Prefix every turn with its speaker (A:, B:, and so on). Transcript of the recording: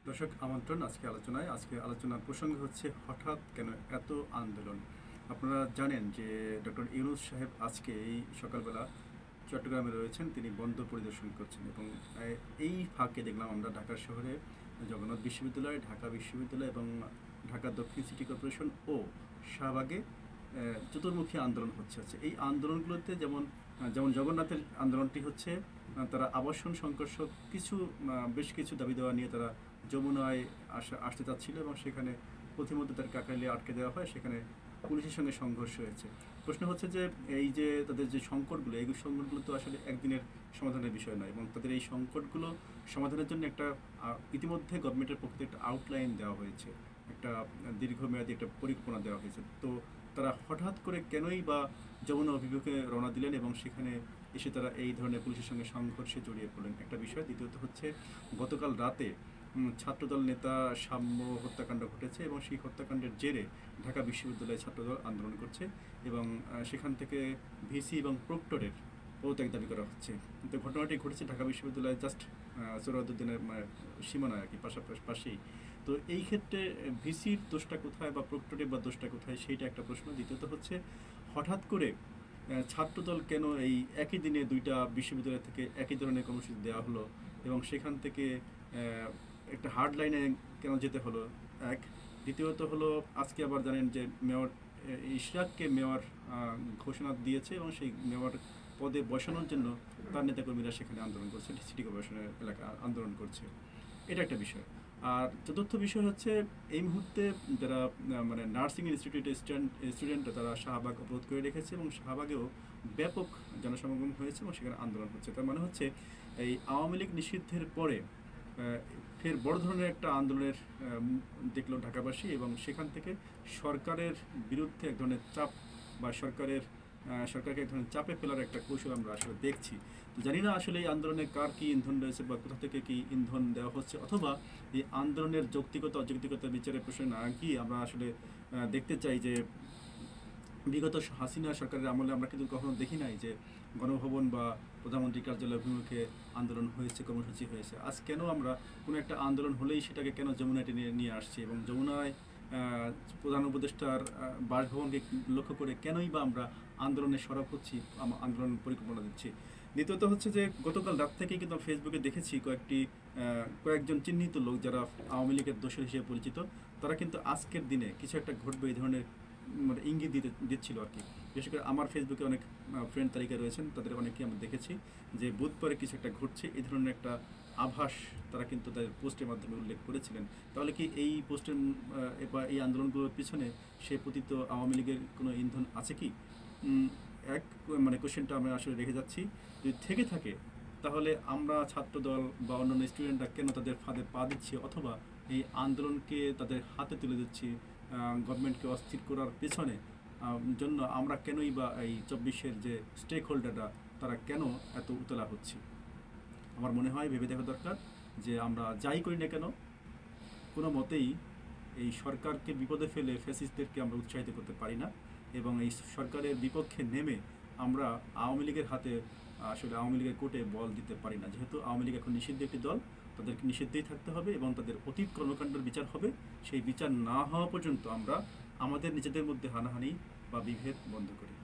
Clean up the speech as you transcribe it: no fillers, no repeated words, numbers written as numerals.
A: দর্শক আমন্ত্রণ আজকে আলোচনার প্রসঙ্গ হচ্ছে হঠাৎ কেন এত আন্দোলন। আপনারা জানেন যে ডক্টর ইউনূস সাহেব আজকে এই সকালবেলা চট্টগ্রামে রয়েছেন, তিনি বন্দর পরিদর্শন করছেন এবং এই ফাঁকে দেখলাম আমরা ঢাকা শহরে জগন্নাথ বিশ্ববিদ্যালয়, ঢাকা বিশ্ববিদ্যালয় এবং ঢাকা দক্ষিণ সিটি কর্পোরেশন ও শাহবাগে চতুর্মুখী আন্দোলন হচ্ছে। এই আন্দোলনগুলোতে যেমন যেমন জগন্নাথের আন্দোলনটি হচ্ছে, তারা আবাসন সংঘর্ষ বেশ কিছু দাবি দেওয়া নিয়ে তারা যমুনায় আসতে চাচ্ছিল এবং সেখানে পথিমধ্যে তার কাকাইলে আটকে দেওয়া হয়, সেখানে পুলিশের সঙ্গে সংঘর্ষ হয়েছে। প্রশ্ন হচ্ছে যে এই যে তাদের যে সংকটগুলো, এই সংকটগুলো তো আসলে একদিনের সমাধানের বিষয় নয় এবং তাদের এই সংকটগুলো সমাধানের জন্য একটা ইতিমধ্যে গভর্নমেন্টের পক্ষ থেকে একটা আউটলাইন দেওয়া হয়েছে, একটা দীর্ঘমেয়াদী একটা পরিকল্পনা দেওয়া হয়েছে। তো তারা হঠাৎ করে কেনই বা যমুনা অভিমুখে রওনা দিলেন এবং সেখানে এসে তারা এই ধরনের পুলিশের সঙ্গে সংঘর্ষে জড়িয়ে পড়লেন, একটা বিষয়। দ্বিতীয়ত হচ্ছে গতকাল রাতে ছাত্রদল নেতা সাম্য হত্যাকাণ্ড ঘটেছে এবং সেই হত্যাকাণ্ডের জেরে ঢাকা বিশ্ববিদ্যালয়ে ছাত্রদল আন্দোলন করছে এবং সেখান থেকে ভিসি এবং প্রক্টরের পদত্যাগ দাবি করা হচ্ছে। কিন্তু ঘটনাটি ঘটেছে ঢাকা বিশ্ববিদ্যালয়ে জাস্ট সোহরাওয়ার্দীর সীমানায় আর কি, পাশেই। তো এই ক্ষেত্রে ভিসির দোষটা কোথায় বা প্রক্টরের বা দোষটা কোথায়, সেইটা একটা প্রশ্ন। দ্বিতীয়ত হচ্ছে হঠাৎ করে ছাত্রদল কেন এই একই দিনে দুইটা বিশ্ববিদ্যালয় থেকে একই ধরনের কর্মসূচি দেওয়া হলো এবং সেখান থেকে একটা হার্ড লাইনে কেন যেতে হলো, এক। দ্বিতীয়ত হলো আজকে আবার জানেন যে মেয়র ইশরাককে মেয়র ঘোষণা দিয়েছে এবং সেই মেয়র পদে বসানোর জন্য তার নেতাকর্মীরা সেখানে আন্দোলন করছে, সিটি কর্পোরেশনের এলাকা আন্দোলন করছে। এটা একটা বিষয়। আর চতুর্থ বিষয় হচ্ছে এই মুহূর্তে যারা মানে নার্সিং ইনস্টিটিউটের স্টুডেন্টরা তারা শাহবাগ অবরোধ করে রেখেছে এবং শাহবাগেও ব্যাপক জনসমাগম হয়েছে এবং সেখানে আন্দোলন হচ্ছে। তার মানে হচ্ছে এই আওয়ামী লীগ নিষিদ্ধের পরে ফের বড় ধরনের একটা আন্দোলনের দেখলো ঢাকাবাসী এবং সেখান থেকে সরকারের বিরুদ্ধে এক ধরনের চাপ বা সরকারকে এক ধরনের চাপে ফেলার একটা কৌশল আমরা আসলে দেখছি। তো জানি না আসলে এই আন্দোলনে কার কী ইন্ধন রয়েছে বা কোথা থেকে কী ইন্ধন দেওয়া হচ্ছে, অথবা এই আন্দোলনের যৌক্তিকতা অযৌক্তিকতা বিচারের প্রশ্নে না গিয়ে আমরা আসলে দেখতে চাই যে বিগত হাসিনা সরকারের আমলে আমরা কিন্তু কখনো দেখি নাই যে গণভবন বা প্রধানমন্ত্রী কার্যালয় অভিমুখে আন্দোলন হয়েছে, কর্মসূচি হয়েছে। আজ কেন আমরা কোনো একটা আন্দোলন হলেই সেটাকে কেন যমুনায় টেনে নিয়ে আসছি এবং যমুনায় প্রধান উপদেষ্টার বাসভবনকে লক্ষ্য করে কেনই বা আমরা আন্দোলনে সরব হচ্ছি, আন্দোলন পরিকল্পনা দিচ্ছি। দ্বিতীয়ত হচ্ছে যে গতকাল রাত থেকেই কিন্তু ফেসবুকে দেখেছি কয়েকজন চিহ্নিত লোক যারা আওয়ামী লীগের দোষর হিসেবে পরিচিত, তারা কিন্তু আজকের দিনে কিছু একটা ঘটবে এই ধরনের মানে ইঙ্গিত দিচ্ছিল আর কি। বিশেষ করে আমার ফেসবুকে অনেক ফ্রেন্ড তালিকায় রয়েছেন, তাদের অনেকেই আমরা দেখেছি যে বুধবারে কিছু একটা ঘটছে, এই ধরনের একটা আভাস তারা কিন্তু তাদের পোস্টের মাধ্যমে উল্লেখ করেছিলেন। তাহলে কি এই পোস্টের বা এই আন্দোলনগুলোর পিছনে সে পতিত আওয়ামী লীগের কোনো ইন্ধন আছে কি? এক মানে কোশ্চেনটা আমরা আসলে রেখে যাচ্ছি। যদি থেকে থাকে তাহলে আমরা ছাত্রদল বা অন্যান্য স্টুডেন্টরা কেন তাদের ফাঁদে পা দিচ্ছি, অথবা এই আন্দোলনকে তাদের হাতে তুলে দিচ্ছি গভর্নমেন্টকে অস্থির করার পেছনে জন্য আমরা কেনই বা এই 24-এর যে স্টেক হোল্ডাররা তারা কেন এত উতলা হচ্ছি। আমার মনে হয় ভেবে দেখা দরকার যে আমরা যাই করি না কেন কোনো মতেই এই সরকারকে বিপদে ফেলে ফ্যাসিস্টদেরকে আমরা উৎসাহিত করতে পারি না এবং এই সরকারের বিপক্ষে নেমে আমরা আওয়ামী লীগের হাতে আসলে আওয়ামী লীগের কোর্টে বল দিতে পারি না। যেহেতু আওয়ামী লীগ এখন নিষিদ্ধ একটি দল, তাদেরকে নিষিদ্ধেই থাকতে হবে এবং তাদের অতীত কর্মকাণ্ডের বিচার হবে। সেই বিচার না হওয়া পর্যন্ত আমরা আমাদের নিজেদের মধ্যে হানাহানি বা বিভেদ বন্ধ করি।